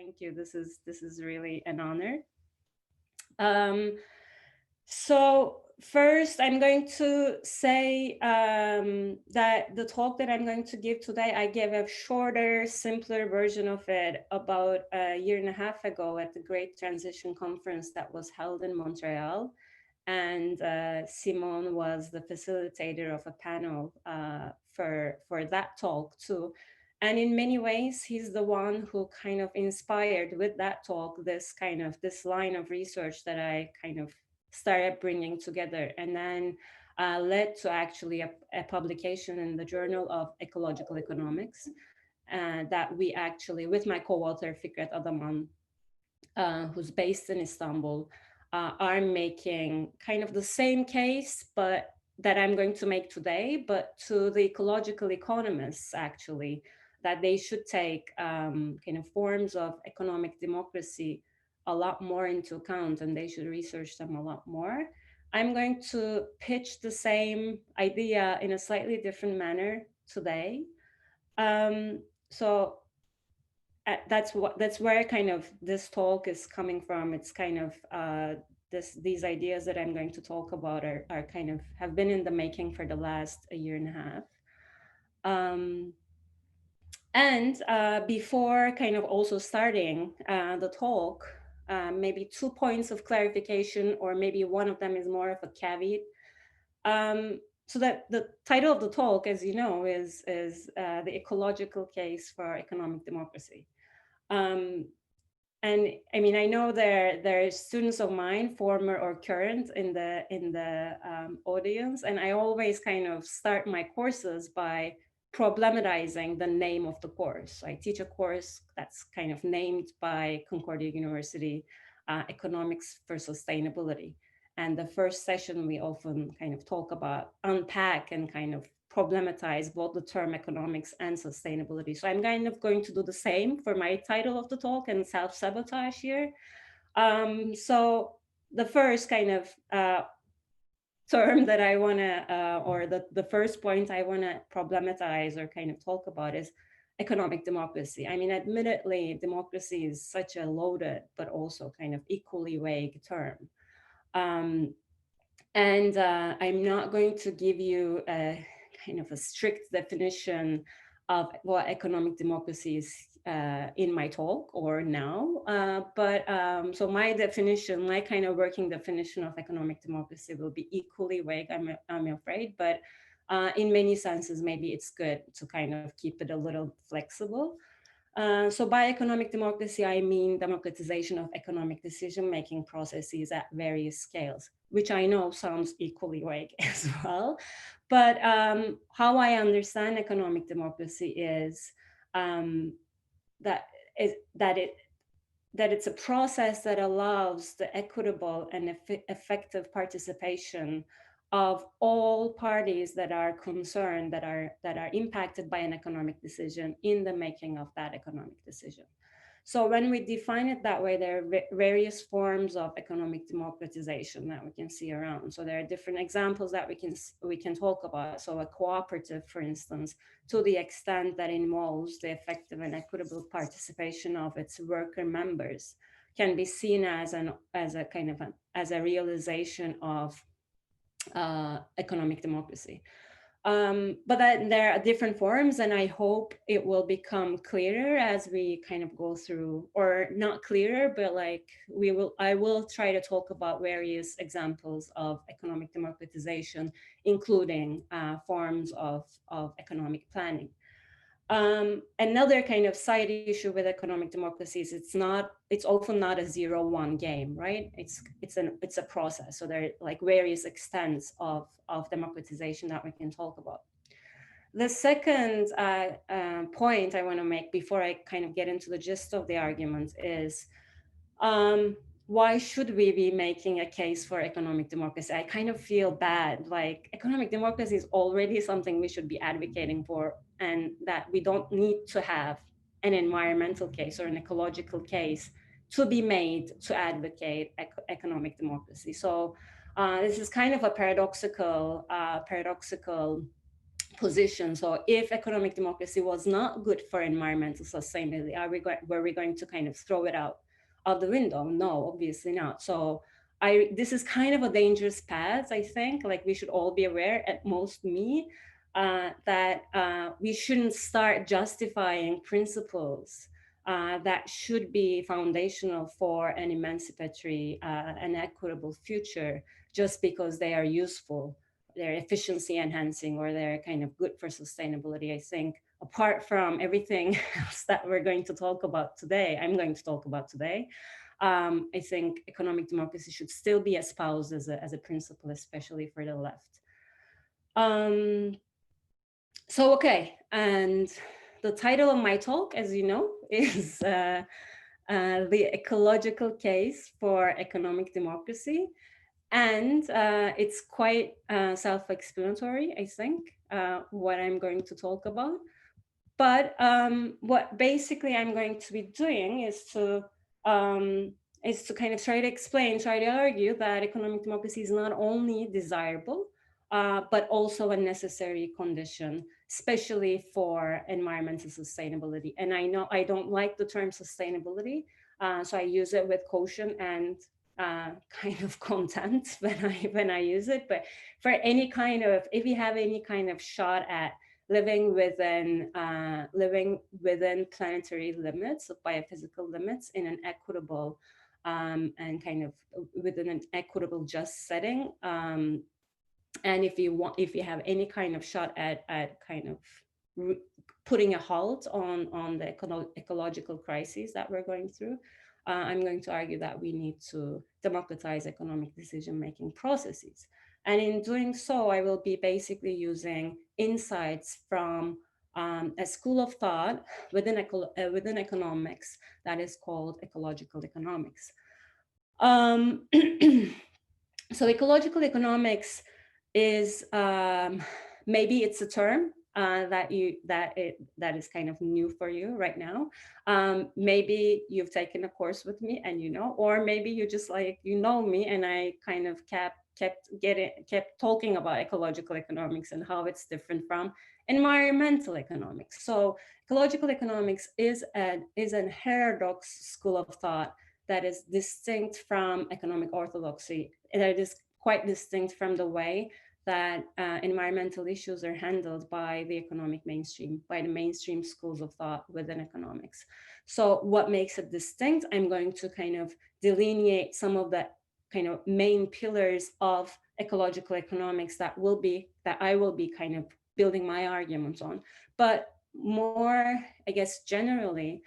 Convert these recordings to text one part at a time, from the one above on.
Thank you. This is really an honor. So first, I'm going to say that the talk that I'm going to give today, I gave a shorter, simpler version of it about a year and a half ago at the Great Transition Conference that was held in Montreal. And Simon was the facilitator of a panel for that talk too. And in many ways, he's the one who kind of inspired with that talk, this line of research that I kind of started bringing together, and then led to actually a publication in the Journal of Ecological Economics that we actually, with my co-author Fikret Adaman, who's based in Istanbul, are making kind of the same case, but that I'm going to make today, but to the ecological economists, actually, that they should take kind of forms of economic democracy a lot more into account, and they should research them a lot more. I'm going to pitch the same idea in a slightly different manner today. So that's where kind of this talk is coming from. It's kind of these ideas that I'm going to talk about are kind of have been in the making for the last a year and a half. And before kind of also starting the talk, maybe 2 points of clarification, or maybe one of them is more of a caveat. So that the title of the talk, as you know, is the ecological case for economic democracy. And I mean, I know there are students of mine, former or current, in the audience, and I always kind of start my courses by problematizing the name of the course. I teach a course that's kind of named by Concordia University, Economics for Sustainability. And the first session, we often kind of talk about, unpack and kind of problematize both the term economics and sustainability. So I'm kind of going to do the same for my title of the talk and self-sabotage here. So the first kind of term that I want to, or the first point I want to problematize or kind of talk about is economic democracy. I mean, admittedly, democracy is such a loaded, but also kind of equally vague term. And I'm not going to give you a kind of a strict definition of what economic democracy is in my talk or now. But so my definition, my kind of working definition of economic democracy will be equally vague, I'm afraid. But in many senses, maybe it's good to kind of keep it a little flexible. So by economic democracy, I mean democratization of economic decision-making processes at various scales, which I know sounds equally vague as well. But how I understand economic democracy is that it's a process that allows the equitable and effective participation of all parties that are concerned, that are impacted by an economic decision in the making of that economic decision. So when we define it that way, there are various forms of economic democratization that we can see around. So there are different examples that we can talk about. So a cooperative, for instance, to the extent that involves the effective and equitable participation of its worker members, can be seen as a realization of economic democracy. But there are different forms, and I hope it will become clearer as we kind of go through, or not clearer, but like I will try to talk about various examples of economic democratization, including forms of economic planning. Another kind of side issue with economic democracy is it's often not a 0-1 game, right? It's a process. So there are like various extents of democratization that we can talk about. The second point I want to make before I kind of get into the gist of the argument is why should we be making a case for economic democracy? I kind of feel bad, like economic democracy is already something we should be advocating for, and that we don't need to have an environmental case or an ecological case to be made to advocate economic democracy. So this is kind of a paradoxical position. So if economic democracy was not good for environmental sustainability, were we going to kind of throw it out of the window? No, obviously not. So this is kind of a dangerous path, I think. Like, we should all be aware, at most me, that we shouldn't start justifying principles that should be foundational for an emancipatory and equitable future just because they are useful, they're efficiency enhancing, or they're kind of good for sustainability. I think apart from everything else that we're going to talk about today, I think economic democracy should still be espoused as a principle, especially for the left. So, okay, and the title of my talk, as you know, is the ecological case for economic democracy. And it's quite self-explanatory, I think, what I'm going to talk about. But what basically I'm going to be doing is to kind of try to argue that economic democracy is not only desirable, but also a necessary condition, especially for environmental sustainability. And I know I don't like the term sustainability, so I use it with caution and kind of content when I use it. But for any kind of, if you have any kind of shot at living within planetary limits, of biophysical limits, in an equitable and kind of within an equitable just setting, and if you have any kind of shot at kind of putting a halt on the ecological crises that we're going through, I'm going to argue that we need to democratize economic decision-making processes. And in doing so, I will be basically using insights from a school of thought within economics that is called ecological economics. So ecological economics is maybe it's a term that is kind of new for you right now. Maybe you've taken a course with me and or maybe you just me, and I kind of kept talking about ecological economics and how it's different from environmental economics. So ecological economics is a heterodox school of thought that is distinct from economic orthodoxy, that it is quite distinct from the way that environmental issues are handled by the economic mainstream, by the mainstream schools of thought within economics. So what makes it distinct? I'm going to kind of delineate some of the kind of main pillars of ecological economics that I will be kind of building my arguments on. But more, I guess, generally,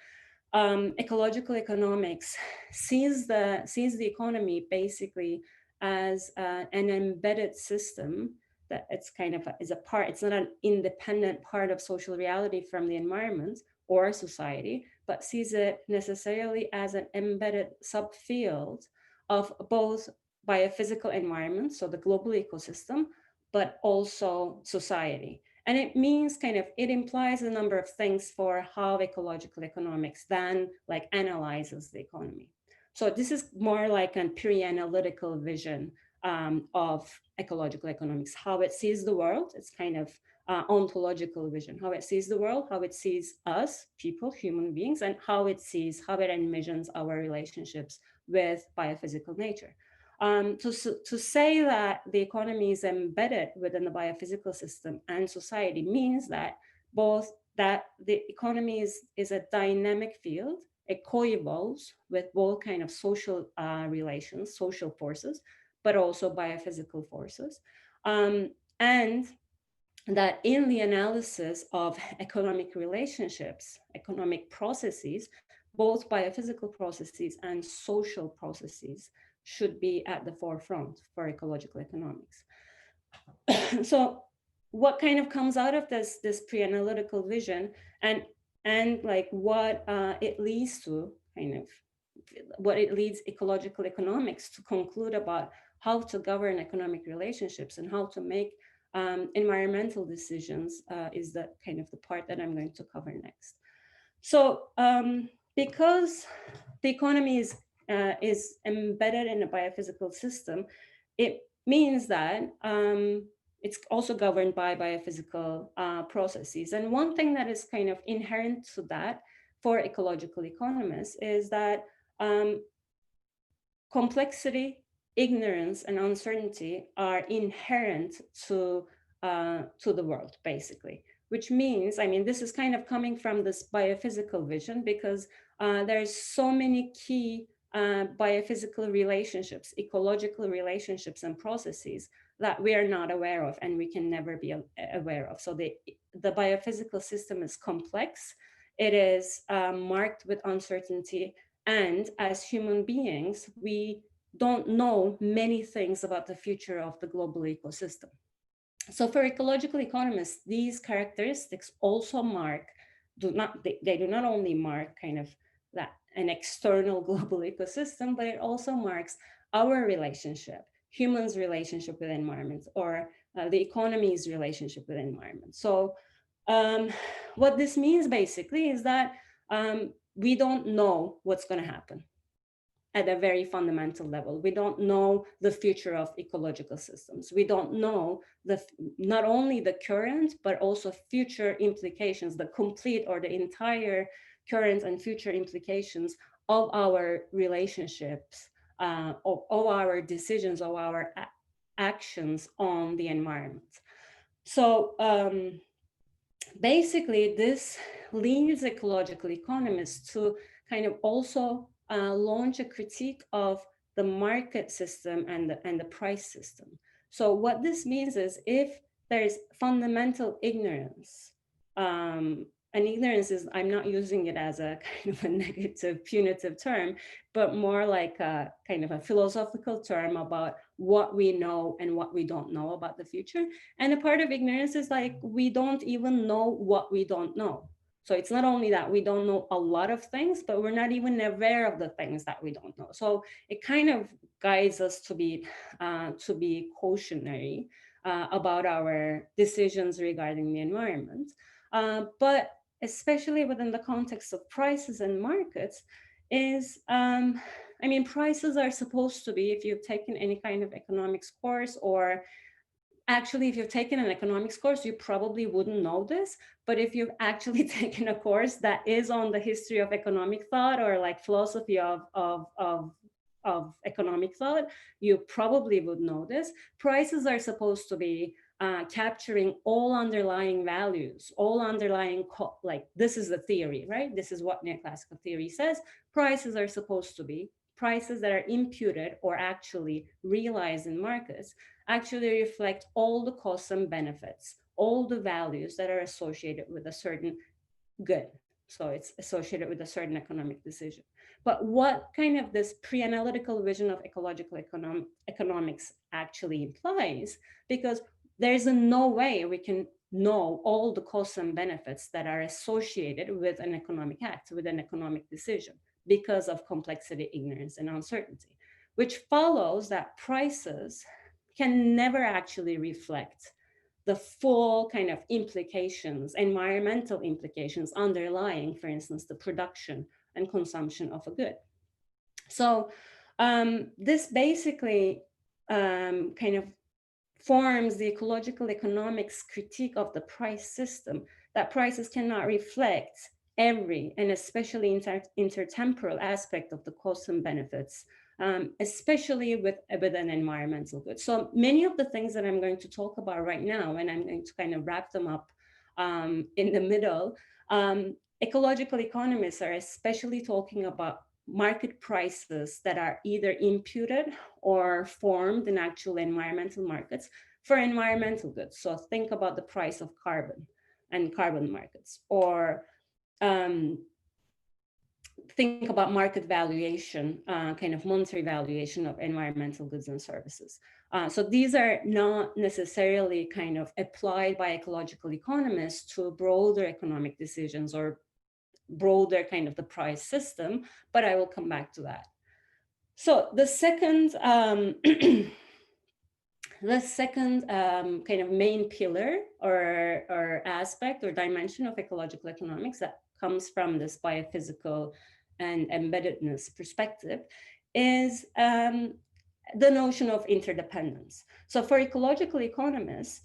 ecological economics sees the economy basically as an embedded system that it's kind of it's not an independent part of social reality from the environment or society, but sees it necessarily as an embedded subfield of both biophysical environment, so the global ecosystem, but also society. And it means it implies a number of things for how ecological economics then analyzes the economy. So this is more like a pre-analytical vision of ecological economics, how it sees the world. It's kind of ontological vision, how it sees the world, how it sees us, people, human beings, and how it envisions our relationships with biophysical nature. To say that the economy is embedded within the biophysical system and society means that the economy is a dynamic field. It co-evolves with both kind of social relations, social forces, but also biophysical forces. And that in the analysis of economic relationships, economic processes, both biophysical processes and social processes should be at the forefront for ecological economics. So what kind of comes out of this pre-analytical vision, and what it leads to, what it leads ecological economics to conclude about how to govern economic relationships and how to make environmental decisions is the part that I'm going to cover next. So because the economy is embedded in a biophysical system, it means that it's also governed by biophysical processes. And one thing that is kind of inherent to that for ecological economists is that complexity, ignorance, and uncertainty are inherent to the world, basically. Which means, I mean, this is kind of coming from this biophysical vision, because there's so many key biophysical relationships, ecological relationships and processes that we are not aware of and we can never be aware of. So the biophysical system is complex. It is marked with uncertainty. And as human beings, we don't know many things about the future of the global ecosystem. So for ecological economists, these characteristics also they do not only mark kind of that an external global ecosystem, but it also marks our relationship, humans' relationship with environment, or the economy's relationship with environment. So what this means basically is that we don't know what's going to happen at a very fundamental level. We don't know the future of ecological systems. We don't know not only the current, but also future implications, the complete or the entire current and future implications of our relationships, of our decisions, of our actions on the environment. So basically, this leads ecological economists to kind of also launch a critique of the market system and the price system. So what this means is, if there is fundamental ignorance, and ignorance is, I'm not using it as a kind of a negative, punitive term, but more like a kind of a philosophical term about what we know and what we don't know about the future. And a part of ignorance is like, we don't even know what we don't know. So it's not only that we don't know a lot of things, but we're not even aware of the things that we don't know. So it kind of guides us to be cautionary about our decisions regarding the environment. But especially within the context of prices and markets, is I mean, prices are supposed to be, if you've taken any kind of economics course, or actually, if you've taken an economics course, you probably wouldn't know this. But if you've actually taken a course that is on the history of economic thought, or like philosophy of economic thought, you probably would know this. Prices are supposed to be capturing all underlying values, all underlying, like, this is the theory, right? This is what neoclassical theory says. Prices are supposed to be prices that are imputed or actually realized in markets, actually reflect all the costs and benefits, all the values that are associated with a certain good. So it's associated with a certain economic decision. But what kind of this pre-analytical vision of ecological economics actually implies, because there's no way we can know all the costs and benefits that are associated with an economic act, with an economic decision, because of complexity, ignorance, and uncertainty, which follows that prices can never actually reflect the full kind of implications, environmental implications underlying, for instance, the production and consumption of a good. So this basically kind of forms the ecological economics critique of the price system, that prices cannot reflect every, and especially intertemporal aspect of the costs and benefits, especially with an environmental good. So many of the things that I'm going to talk about right now, and I'm going to kind of wrap them up in the middle, ecological economists are especially talking about market prices that are either imputed or formed in actual environmental markets for environmental goods. So think about the price of carbon and carbon markets, or think about market valuation, kind of monetary valuation of environmental goods and services. So these are not necessarily kind of applied by ecological economists to broader economic decisions or broader kind of the price system, but I will come back to that. So the second kind of main pillar or aspect or dimension of ecological economics that comes from this biophysical and embeddedness perspective is the notion of interdependence. So for ecological economists,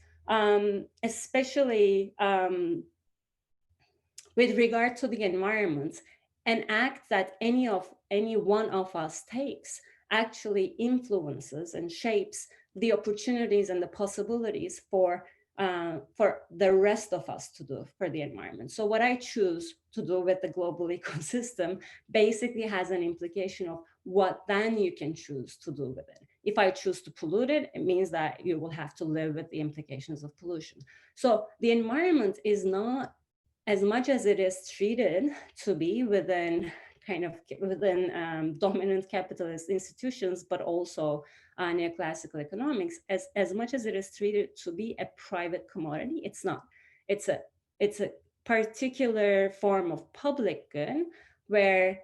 especially with regard to the environment, an act that any one of us takes actually influences and shapes the opportunities and the possibilities for the rest of us to do for the environment. So what I choose to do with the global ecosystem basically has an implication of what then you can choose to do with it. If I choose to pollute it, it means that you will have to live with the implications of pollution. So the environment is not, as much as it is treated to be within dominant capitalist institutions, but also neoclassical economics, as much as it is treated to be a private commodity, it's not. It's a particular form of public good where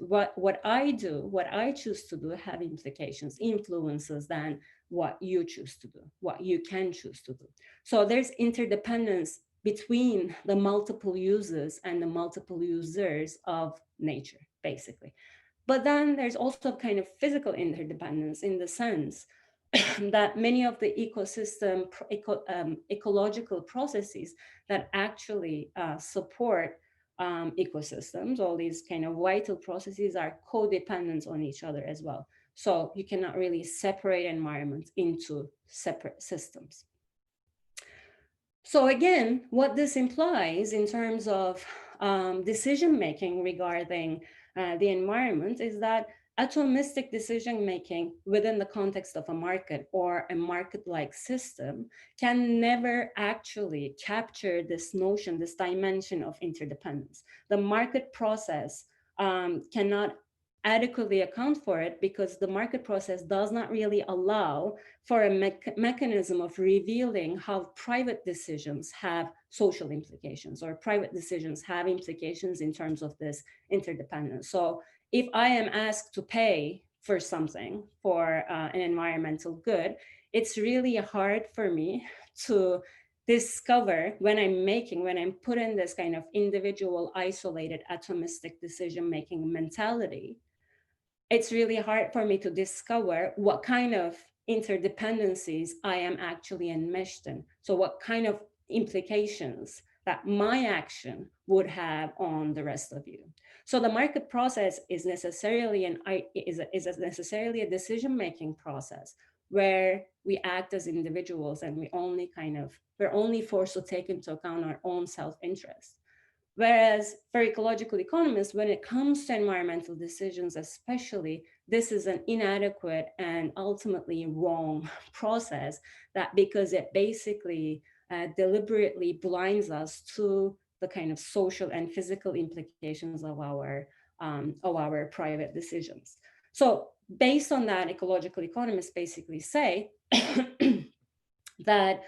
what I do, what I choose to do have implications, influences than what you choose to do, what you can choose to do. So there's interdependence between the multiple uses and the multiple users of nature, basically. But then there's also kind of physical interdependence in the sense that many of the ecological processes that actually support ecosystems, all these kind of vital processes are codependent on each other as well. So you cannot really separate environments into separate systems. So again, what this implies in terms of decision-making regarding the environment is that atomistic decision-making within the context of a market or a market-like system can never actually capture this notion, this dimension of interdependence. The market process cannot adequately account for it because the market process does not really allow for a mechanism of revealing how private decisions have social implications, or private decisions have implications in terms of this interdependence. So if I am asked to pay for something, for an environmental good, it's really hard for me to discover when I'm put in this kind of individual, isolated, atomistic decision-making mentality. It's really hard for me to discover what kind of interdependencies I am actually enmeshed in. So what kind of implications that my action would have on the rest of you. So the market process is necessarily necessarily a decision-making process where we act as individuals and we're only forced to take into account our own self-interest. Whereas for ecological economists, when it comes to environmental decisions, especially, this is an inadequate and ultimately wrong process, that because it basically deliberately blinds us to the kind of social and physical implications of our private decisions. So based on that, ecological economists basically say that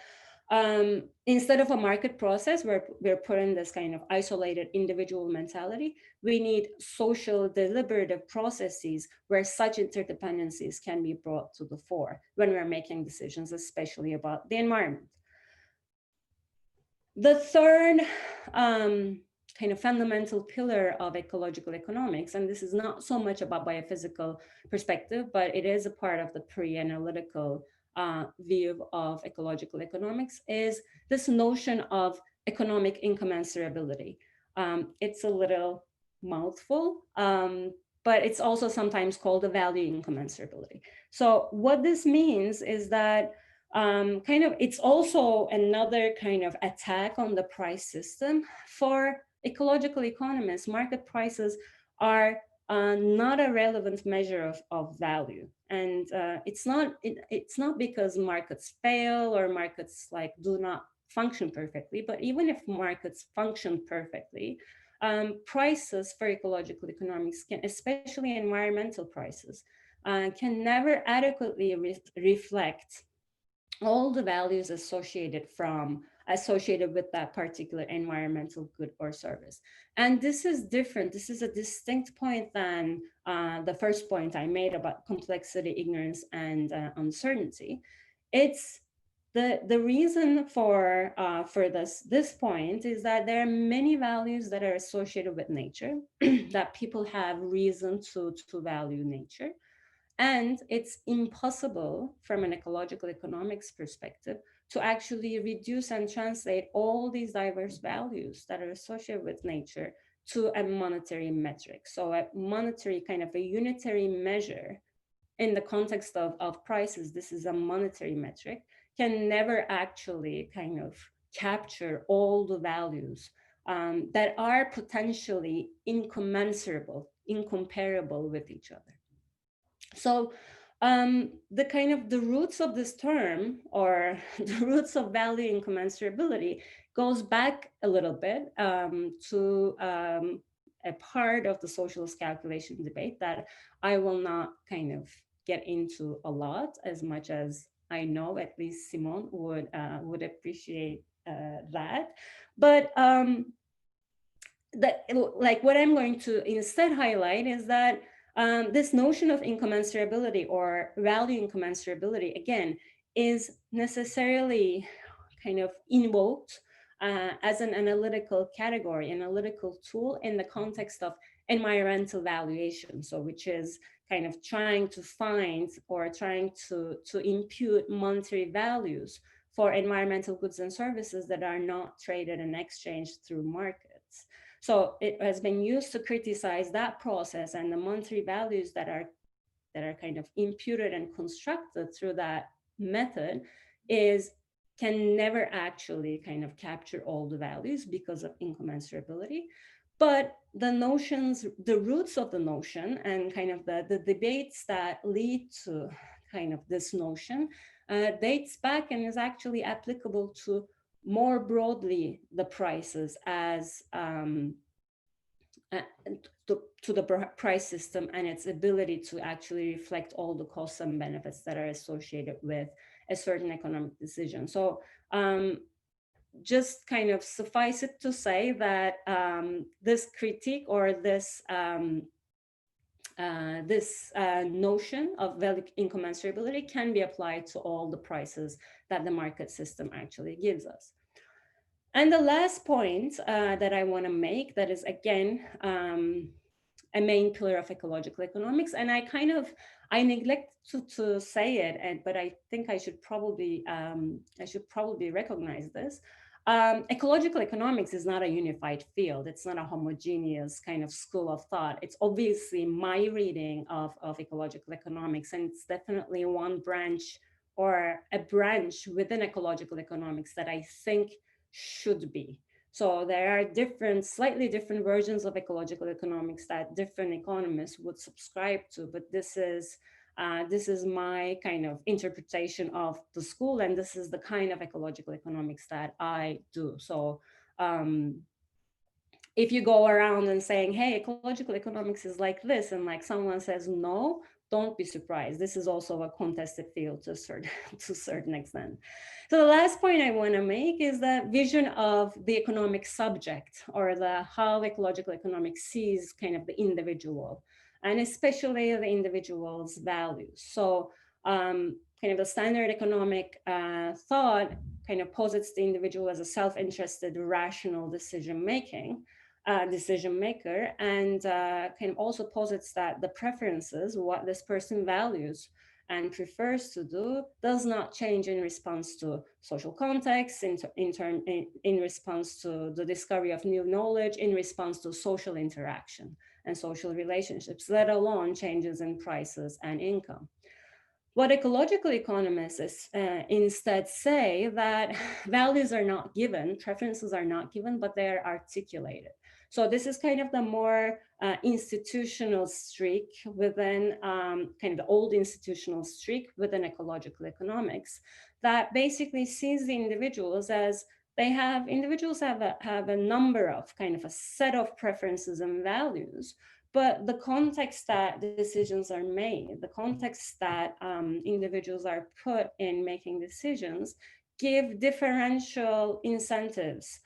instead of a market process where we're put in this kind of isolated individual mentality, we need social deliberative processes where such interdependencies can be brought to the fore when we're making decisions, especially about the environment. The third kind of fundamental pillar of ecological economics, and this is not so much about biophysical perspective, but it is a part of the pre-analytical view of ecological economics, is this notion of economic incommensurability. It's a little mouthful, but it's also sometimes called the value incommensurability. So what this means is that it's also another kind of attack on the price system. For ecological economists, market prices are not a relevant measure of value. And it's not because markets fail or markets do not function perfectly, but even if markets function perfectly, prices for ecological economics can, especially environmental prices, can never adequately reflect all the values associated with that particular environmental good or service. And this is different. This is a distinct point than the first point I made about complexity, ignorance, and uncertainty. It's the reason for this point is that there are many values that are associated with nature, that people have reason to value nature. And it's impossible from an ecological economics perspective to actually reduce and translate all these diverse values that are associated with nature to a monetary metric. So a monetary kind of a unitary measure in the context of prices, this is a monetary metric, can never actually kind of capture all the values that are potentially incomparable with each other. So the kind of the roots of this term, or the roots of value incommensurability, goes back a little bit to a part of the socialist calculation debate that I will not kind of get into a lot, as much as I know at least Simone would appreciate that. But that, like, what I'm going to instead highlight is that this notion of incommensurability or value incommensurability, again, is necessarily kind of invoked as an analytical category, analytical tool in the context of environmental valuation. So, which is kind of trying to find or trying to impute monetary values for environmental goods and services that are not traded and exchanged through markets. So it has been used to criticize that process, and the monetary values that are kind of imputed and constructed through that method is can never actually kind of capture all the values because of incommensurability. But the notions, the roots of the notion, and kind of the debates that lead to kind of this notion dates back and is actually applicable to more broadly the prices as uh, to the price system and its ability to actually reflect all the costs and benefits that are associated with a certain economic decision. So just kind of suffice it to say that this critique or this notion of value incommensurability can be applied to all the prices that the market system actually gives us. And the last point that I want to make, that is again a main pillar of ecological economics, and I neglect to say it, but I think I should probably recognize this. Ecological economics is not a unified field. It's not a homogeneous kind of school of thought. It's obviously my reading of ecological economics, and it's definitely one branch or a branch within ecological economics that I think should be. So there are slightly different versions of ecological economics that different economists would subscribe to, but this is my kind of interpretation of the school, and this is the kind of ecological economics that I do. So if you go around and saying, hey, ecological economics is like this, and like someone says no, don't be surprised. This is also a contested field to to a certain extent. So the last point I want to make is the vision of the economic subject, or the how ecological economics sees kind of the individual, and especially the individual's values. So kind of the standard economic thought kind of posits the individual as a self-interested, rational decision maker, and kind of also posits that the preferences, what this person values and prefers to do, does not change in response to social context, in response to the discovery of new knowledge, in response to social interaction and social relationships, let alone changes in prices and income. What ecological economists instead say that values are not given, preferences are not given, but they are articulated. So this is kind of the more institutional streak within kind of the old institutional streak within ecological economics that basically sees the individuals as individuals have a number of kind of a set of preferences and values, but the context that decisions are made, the context that individuals are put in making decisions, give differential incentives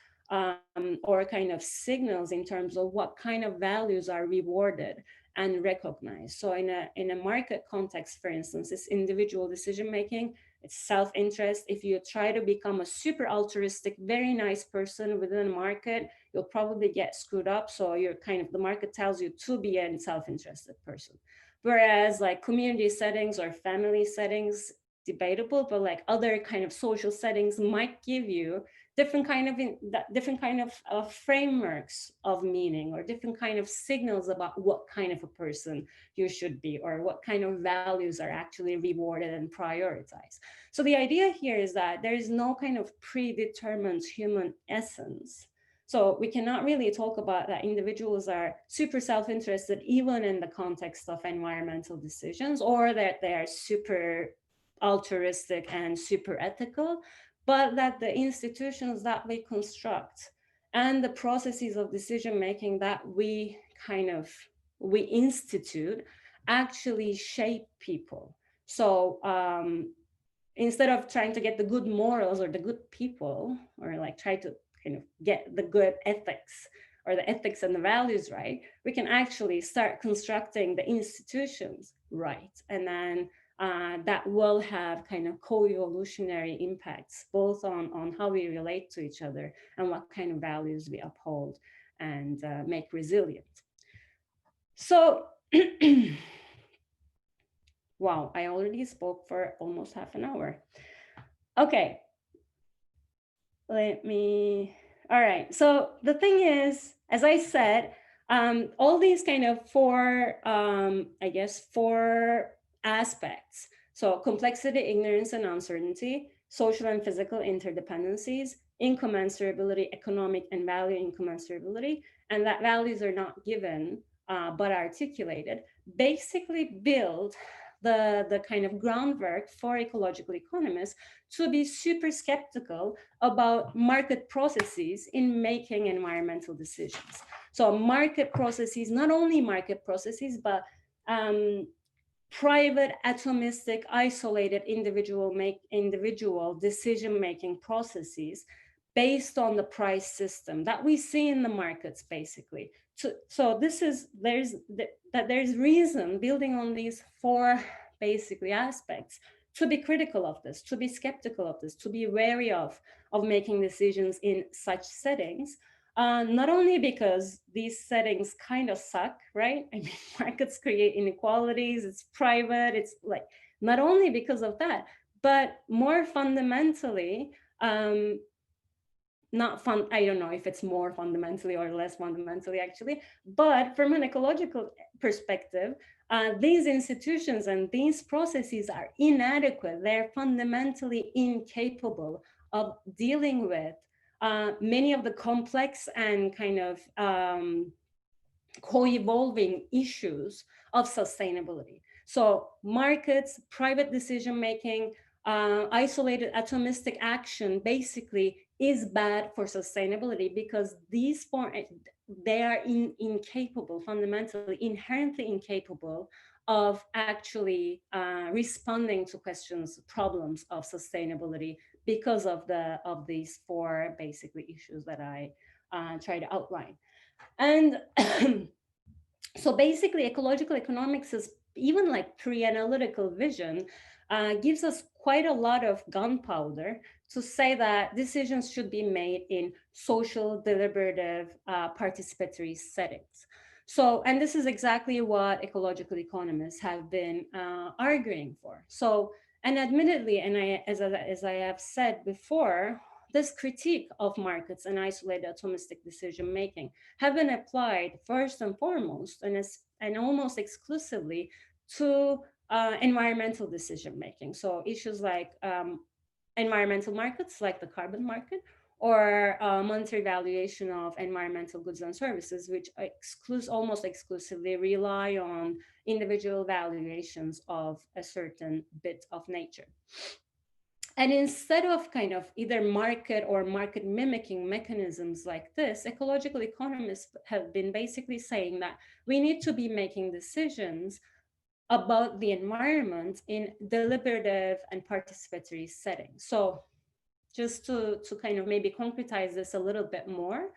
or kind of signals in terms of what kind of values are rewarded and recognized. So in a market context, for instance, it's individual decision making, it's self-interest. If you try to become a super altruistic, very nice person within a market, you'll probably get screwed up. So you're kind of, the market tells you to be a self-interested person. Whereas like community settings or family settings, debatable, but like other kind of social settings might give you different kind of different kind of frameworks of meaning, or different kind of signals about what kind of a person you should be, or what kind of values are actually rewarded and prioritized. So the idea here is that there is no kind of predetermined human essence. So we cannot really talk about that individuals are super self-interested even in the context of environmental decisions, or that they are super altruistic and super ethical, but that the institutions that we construct and the processes of decision making that we institute actually shape people. So instead of trying to get the good morals or the good people, or like try to kind of get the good ethics or the ethics and the values right, we can actually start constructing the institutions right. And then that will have kind of co-evolutionary impacts, both on how we relate to each other and what kind of values we uphold and make resilient. So, wow, I already spoke for almost half an hour. Okay, all right. So the thing is, as I said, all these kind of four aspects. So complexity, ignorance, and uncertainty, social and physical interdependencies, incommensurability, economic and value incommensurability, and that values are not given but articulated, basically build the kind of groundwork for ecological economists to be super skeptical about market processes in making environmental decisions. So market processes, not only market processes, but private, atomistic, isolated individual decision-making processes based on the price system that we see in the markets, basically. So there's reason, building on these four basically aspects, to be critical of this, to be skeptical of this, to be wary of making decisions in such settings. Not only because these settings kind of suck, right? I mean, markets create inequalities, it's private, it's like, not only because of that, but more fundamentally, not fun, I don't know if it's more fundamentally or less fundamentally actually, but from an ecological perspective, these institutions and these processes are inadequate. They're fundamentally incapable of dealing with many of the complex and kind of co-evolving issues of sustainability. So markets, private decision-making, isolated atomistic action basically is bad for sustainability, because they are incapable, fundamentally, inherently incapable of actually responding to questions, problems of sustainability, because of these four basically issues that I try to outline. And so basically, ecological economics is even like pre-analytical vision, gives us quite a lot of gunpowder to say that decisions should be made in social, deliberative, participatory settings. So, and this is exactly what ecological economists have been arguing for. So, and admittedly, and as I have said before, this critique of markets and isolated atomistic decision making have been applied first and foremost and almost exclusively to environmental decision making. So issues like environmental markets, like the carbon market, or monetary valuation of environmental goods and services, which almost exclusively rely on individual valuations of a certain bit of nature. And instead of kind of either market or market mimicking mechanisms like this, ecological economists have been basically saying that we need to be making decisions about the environment in deliberative and participatory settings. So just to kind of maybe concretize this a little bit more,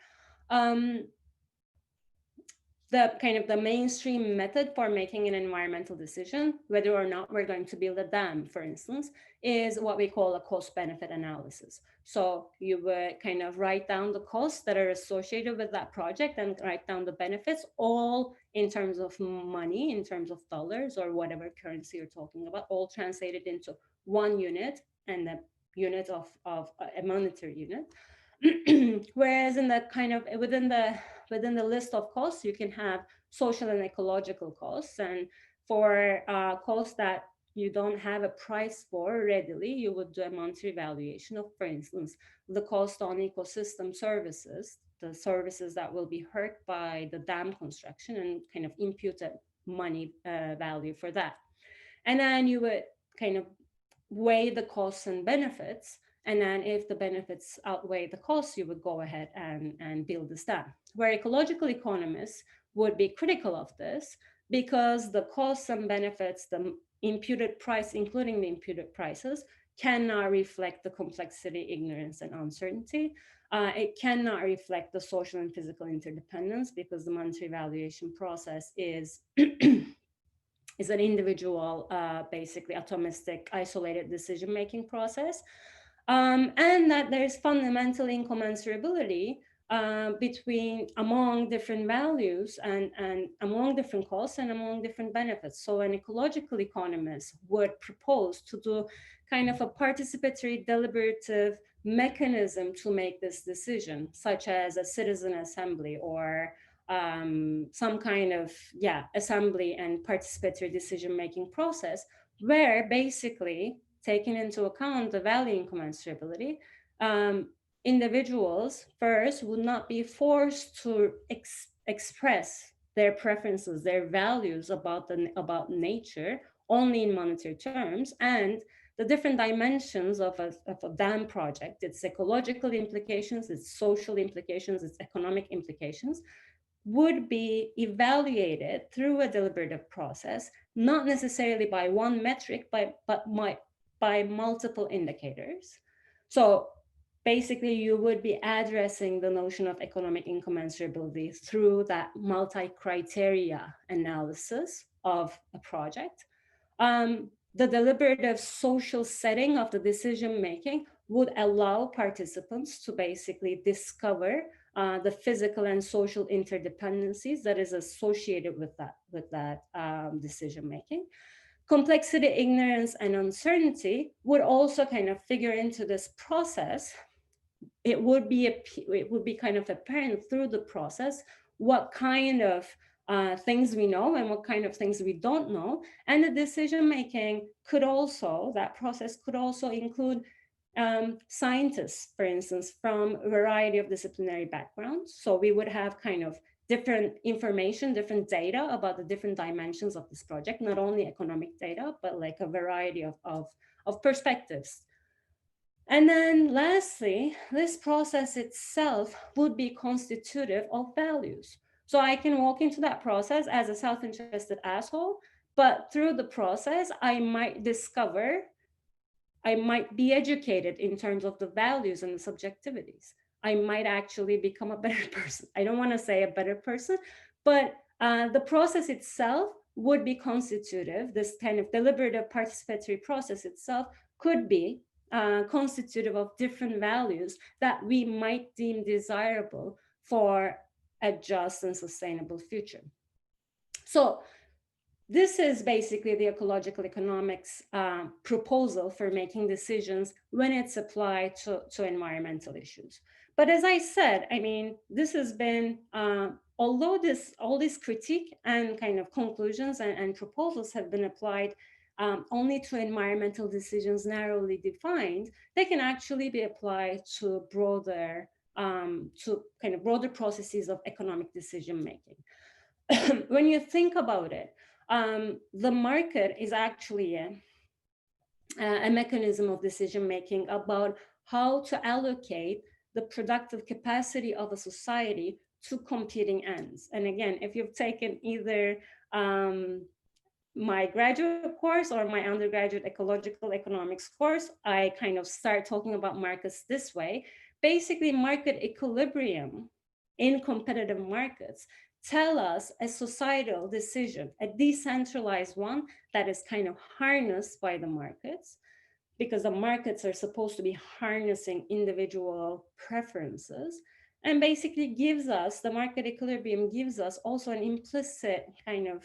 the mainstream method for making an environmental decision, whether or not we're going to build a dam, for instance, is what we call a cost-benefit analysis. So you would kind of write down the costs that are associated with that project and write down the benefits, all in terms of money, in terms of dollars or whatever currency you're talking about, all translated into one unit and the unit of a monetary unit. Whereas in the kind of within the list of costs, you can have social and ecological costs. And for costs that you don't have a price for readily, you would do a monetary valuation of, for instance, the cost on ecosystem services, the services that will be hurt by the dam construction, and kind of impute a money value for that. And then you would kind of weigh the costs and benefits. And then if the benefits outweigh the costs, you would go ahead and build this dam. Where ecological economists would be critical of this, because the costs and benefits, the imputed price, including the imputed prices, cannot reflect the complexity, ignorance, and uncertainty. It cannot reflect the social and physical interdependence, because the monetary valuation process is is an individual, basically atomistic, isolated decision-making process. And that there's fundamental incommensurability between among different values and among different costs and among different benefits. So an ecological economist would propose to do kind of a participatory deliberative mechanism to make this decision, such as a citizen assembly or some kind of assembly and participatory decision making process, where basically taking into account the value incommensurability, individuals first would not be forced to express their preferences, their values about nature only in monetary terms, and the different dimensions of a dam project, its ecological implications, its social implications, its economic implications, would be evaluated through a deliberative process, not necessarily by one metric, but by multiple indicators. So basically, you would be addressing the notion of economic incommensurability through that multi-criteria analysis of a project. The deliberative social setting of the decision making would allow participants to basically discover the physical and social interdependencies that is associated with that decision making. Complexity, ignorance, and uncertainty would also kind of figure into this process. It would be kind of apparent through the process what kind of things we know and what kind of things we don't know. And the decision making that process could also include scientists, for instance, from a variety of disciplinary backgrounds. So we would have kind of different information, different data about the different dimensions of this project, not only economic data, but like a variety of perspectives. And then lastly, this process itself would be constitutive of values. So I can walk into that process as a self-interested asshole, but through the process, I might be educated in terms of the values and the subjectivities. I might actually become a better person. I don't want to say a better person, but the process itself would be constitutive. This kind of deliberative participatory process itself could be constitutive of different values that we might deem desirable for a just and sustainable future. So this is basically the ecological economics proposal for making decisions when it's applied to environmental issues. But as I said, I mean, this has been, although all this critique and kind of conclusions and proposals have been applied only to environmental decisions narrowly defined, they can actually be applied to broader processes of economic decision making. When you think about it, the market is actually a mechanism of decision making about how to allocate the productive capacity of a society to competing ends. And again, if you've taken either my graduate course or my undergraduate ecological economics course, I kind of start talking about markets this way. Basically, market equilibrium in competitive markets tell us a societal decision, a decentralized one that is kind of harnessed by the markets, because the markets are supposed to be harnessing individual preferences, and basically gives us, the market equilibrium gives us also an implicit kind of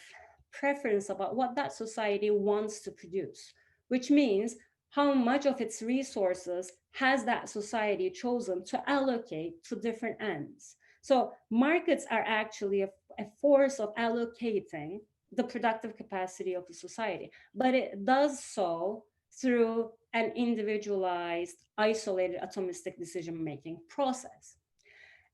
preference about what that society wants to produce, which means how much of its resources has that society chosen to allocate to different ends. So markets are actually a force of allocating the productive capacity of the society, but it does so through an individualized, isolated, atomistic decision-making process.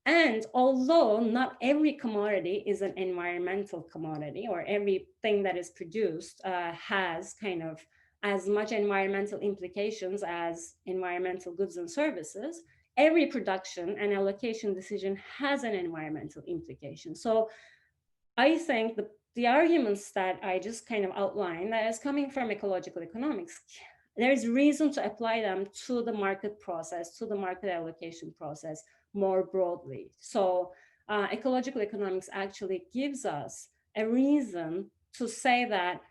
And although not every commodity is an environmental commodity, or everything that is produced has kind of as much environmental implications as environmental goods and services, every production and allocation decision has an environmental implication. So I think the arguments that I just kind of outlined, that is coming from ecological economics, there's reason to apply them to the market process, to the market allocation process more broadly. So ecological economics actually gives us a reason to say that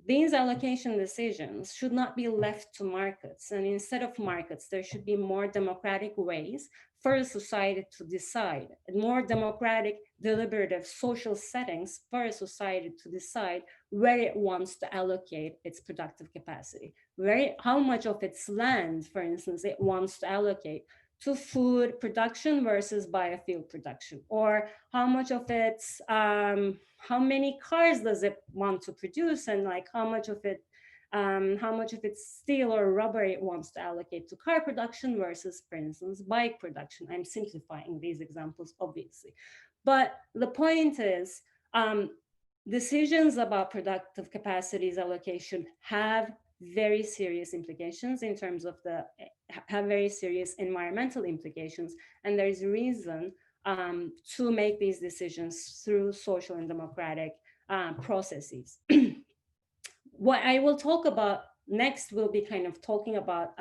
these allocation decisions should not be left to markets. And instead of markets, there should be more democratic ways for a society to decide, more democratic, deliberative social settings for a society to decide where it wants to allocate its productive capacity, how much of its land, for instance, it wants to allocate to food production versus biofuel production, or how much of its, how many cars does it want to produce, and like how much of its steel or rubber it wants to allocate to car production versus, for instance, bike production. I'm simplifying these examples, obviously. But the point is, decisions about productive capacities allocation have very serious implications in terms of have very serious environmental implications. And there is reason to make these decisions through social and democratic processes. What I will talk about next will be kind of talking about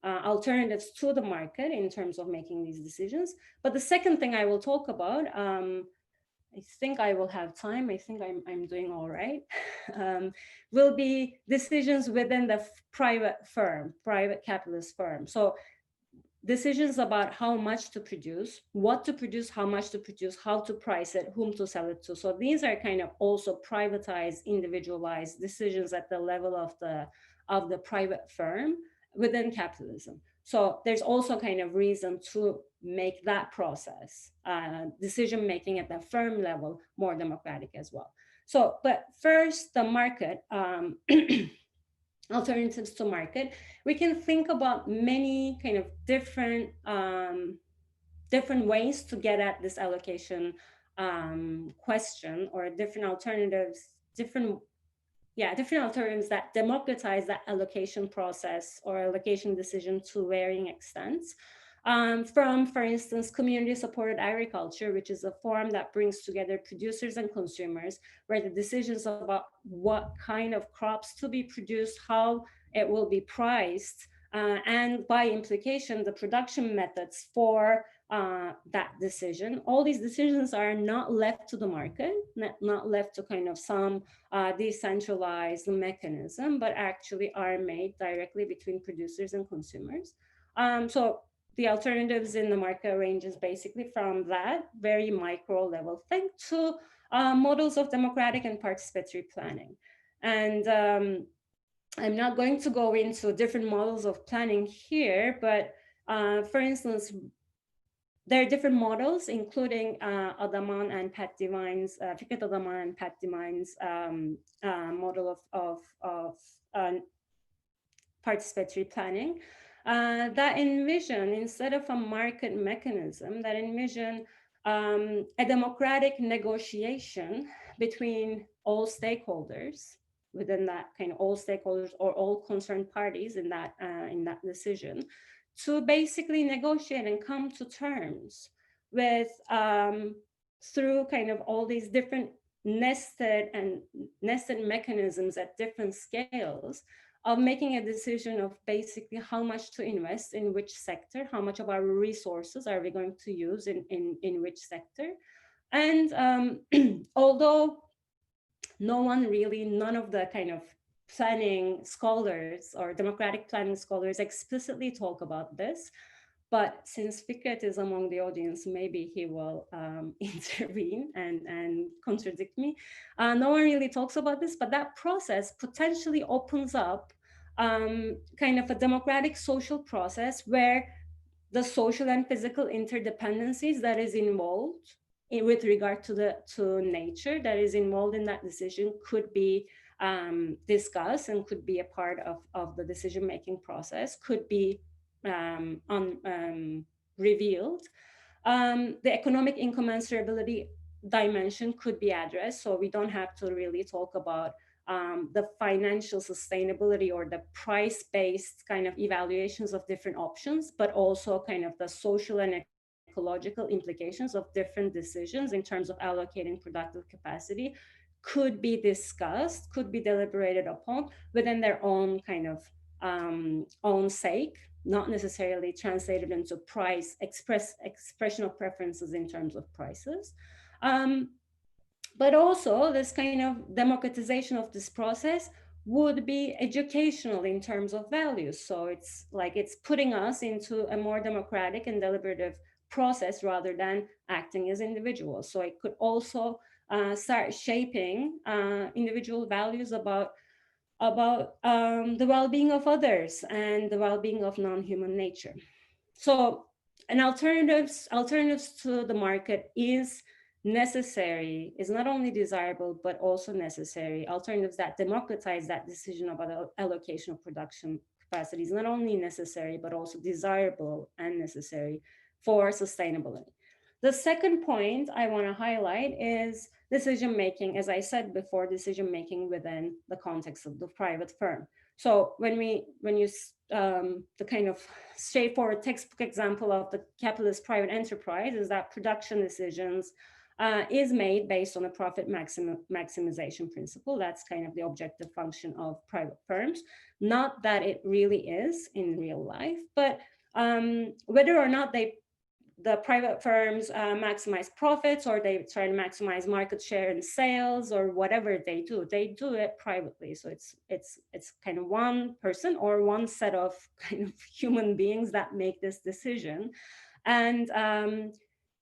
alternatives to the market in terms of making these decisions. But the second thing I will talk about, I think I will have time, I think I'm doing all right, will be decisions within the private capitalist firm. So decisions about how much to produce, what to produce, how much to produce, how to price it, whom to sell it to. So these are kind of also privatized, individualized decisions at the level of the private firm within capitalism. So there's also kind of reason to make that process, decision making at the firm level, more democratic as well. So, but first, the market. Alternatives to market, we can think about many kind of different ways to get at this allocation question, or different alternatives that democratize that allocation process or allocation decision to varying extents. From, for instance, community-supported agriculture, which is a form that brings together producers and consumers, where the decisions about what kind of crops to be produced, how it will be priced, and by implication, the production methods for that decision. All these decisions are not left to the market, not left to kind of some decentralized mechanism, but actually are made directly between producers and consumers. So the alternatives in the market ranges basically from that very micro level thing to models of democratic and participatory planning. And I'm not going to go into different models of planning here, but for instance, there are different models, including Adaman and Pat Devine's, Fikret Adaman and Pat Devine's model of participatory planning, that envision, instead of a market mechanism, that envision a democratic negotiation between all stakeholders within that kind of all stakeholders or all concerned parties in that decision, to basically negotiate and come to terms with through kind of all these different nested mechanisms at different scales of making a decision of basically how much to invest in which sector, how much of our resources are we going to use in which sector, And although none of the kind of planning scholars or democratic planning scholars explicitly talk about this, but since Fikret is among the audience, maybe he will intervene and contradict me. No one really talks about this, but that process potentially opens up kind of a democratic social process where the social and physical interdependencies that is involved with regard to nature that is involved in that decision could be discussed and could be a part of the decision making process, could be revealed. The economic incommensurability dimension could be addressed, so we don't have to really talk about the financial sustainability or the price-based kind of evaluations of different options, but also kind of the social and ecological implications of different decisions in terms of allocating productive capacity could be discussed, could be deliberated upon within their own kind of own sake, not necessarily translated into expression of preferences in terms of prices. But also this kind of democratization of this process would be educational in terms of values. So it's like it's putting us into a more democratic and deliberative process rather than acting as individuals. So it could also start shaping individual values about the well-being of others and the well-being of non-human nature. So an alternatives to the market is necessary, is not only desirable but also necessary. Alternatives that democratize that decision about allocation of production capacity is not only necessary but also desirable and necessary for sustainability. The second point I want to highlight is decision making, as I said before, decision making within the context of the private firm. So when you the kind of straightforward textbook example of the capitalist private enterprise is that production decisions is made based on a profit maximization principle. That's kind of the objective function of private firms. Not that it really is in real life, but whether or not the private firms maximize profits or they try to maximize market share in sales or whatever they do it privately. So it's kind of one person or one set of kind of human beings that make this decision. And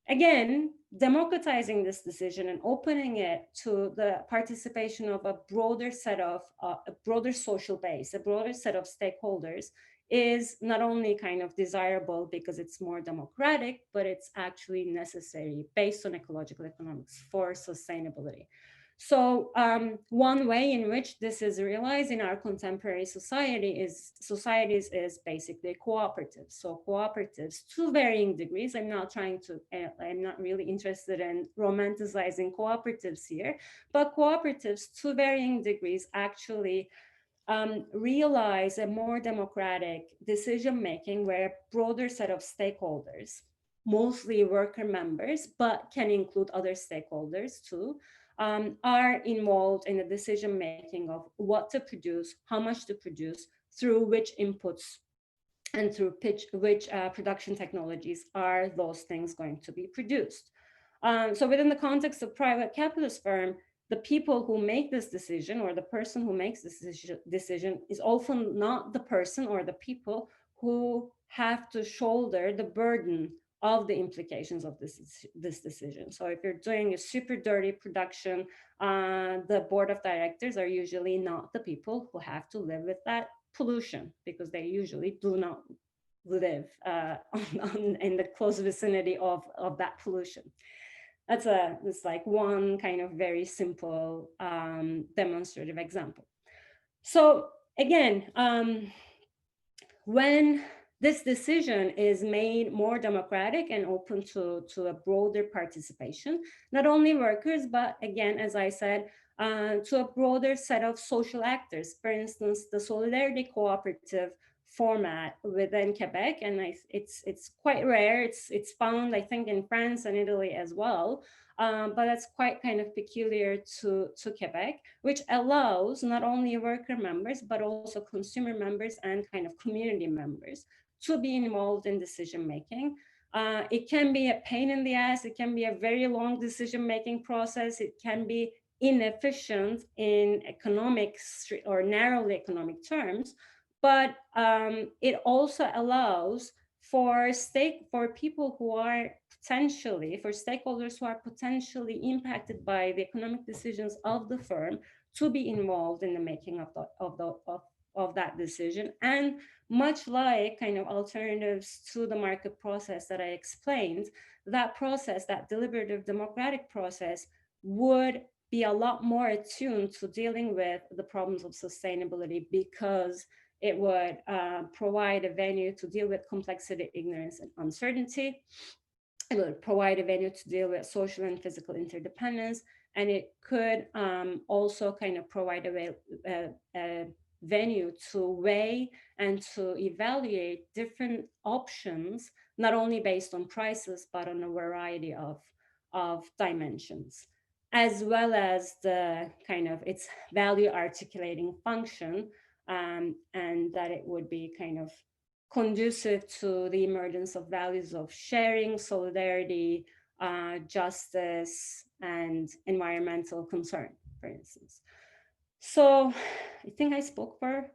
again, democratizing this decision and opening it to the participation of a broader set of a broader social base, a broader set of stakeholders is not only kind of desirable because it's more democratic, but it's actually necessary based on ecological economics for sustainability. So one way in which this is realized in our contemporary societies is basically cooperatives. So cooperatives to varying degrees. I'm not really interested in romanticizing cooperatives here, but cooperatives to varying degrees actually realize a more democratic decision making where a broader set of stakeholders, mostly worker members, but can include other stakeholders too, are involved in the decision making of what to produce, how much to produce, through which inputs and through which production technologies are those things going to be produced. So within the context of private capitalist firm, the people who make this decision or the person who makes this decision is often not the person or the people who have to shoulder the burden of the implications of this decision. So if you're doing a super dirty production, the board of directors are usually not the people who have to live with that pollution because they usually do not live in the close vicinity of that pollution. That's like one kind of very simple demonstrative example. So again, when this decision is made more democratic and open to a broader participation, not only workers, but again, as I said, to a broader set of social actors. For instance, the Solidarity Cooperative format within Quebec, and it's quite rare. It's found, I think, in France and Italy as well, but it's quite kind of peculiar to Quebec, which allows not only worker members, but also consumer members and kind of community members to be involved in decision making It can be a pain in the ass. It can be a very long decision-making process. It can be inefficient in economics or narrowly economic terms, but it also allows for people who are for stakeholders who are potentially impacted by the economic decisions of the firm to be involved in the making of that decision. And much like kind of alternatives to the market process that I explained, that process, that deliberative democratic process, would be a lot more attuned to dealing with the problems of sustainability, because it would provide a venue to deal with complexity, ignorance, and uncertainty. It would provide a venue to deal with social and physical interdependence, and it could also kind of provide a venue to weigh and to evaluate different options, not only based on prices, but on a variety of dimensions, as well as the kind of its value articulating function, and that it would be kind of conducive to the emergence of values of sharing, solidarity, justice, and environmental concern, for instance. So I think I spoke for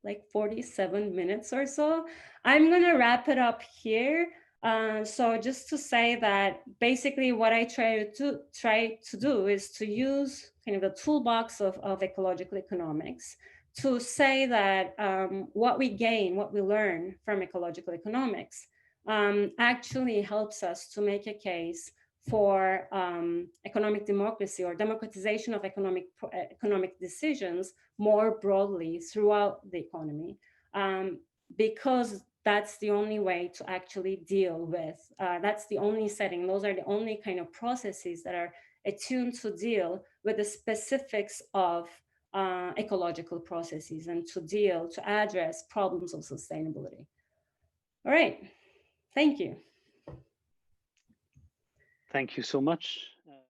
like 47 minutes or so. I'm gonna wrap it up here. So just to say that basically what I try to do is to use kind of the toolbox of ecological economics to say that what we gain, what we learn from ecological economics actually helps us to make a case for economic democracy or democratization of economic decisions more broadly throughout the economy, because that's the only way to actually deal with, that's the only setting, those are the only kind of processes that are attuned to deal with the specifics of ecological processes and to address problems of sustainability. All right, thank you. Thank you so much.